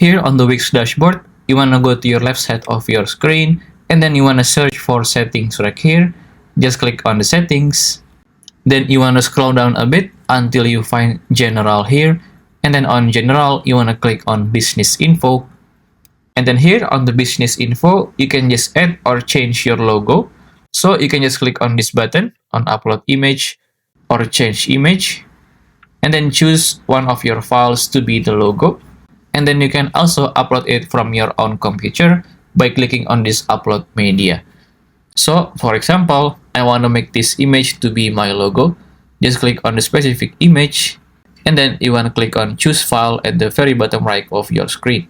here on the WIX dashboard, you want to go to your left side of your screen, and then you want to search for settings right here. Just click on the settings. Then you want to scroll down a bit until you find general here. And then on general, you want to click on business info. And then here on the business info, you can just add or change your logo. So you can just click on this button on upload image or change image. And then choose one of your files to be the logo. And then you can also upload it from your own computer by clicking on this upload media. So for example, I want to make this image to be my logo. Just click on the specific image, and then you want to click on choose file at the very bottom right of your screen.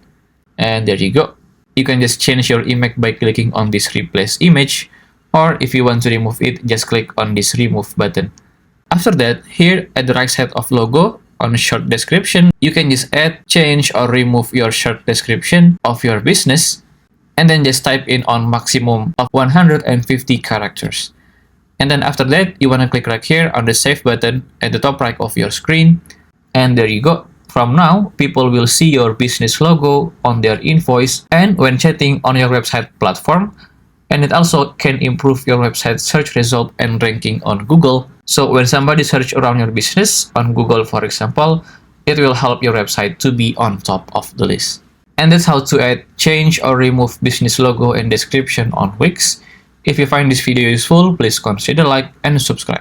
And there you go. You can just change your image by clicking on this replace image, or if you want to remove it, just click on this remove button. After that, here at the right side of logo, on short description, you can just add, change, or remove your short description of your business, and then just type in on maximum of 150 characters. And then after that, you want to click right here on the save button at the top right of your screen. And there you go. From now, people will see your business logo on their invoice and when chatting on your website platform. And it also can improve your website search result and ranking on Google. So when somebody search around your business on Google, for example, it will help your website to be on top of the list. And that's how to add, change, or remove business logo and description on WIX. If you find this video useful, please consider like and subscribe.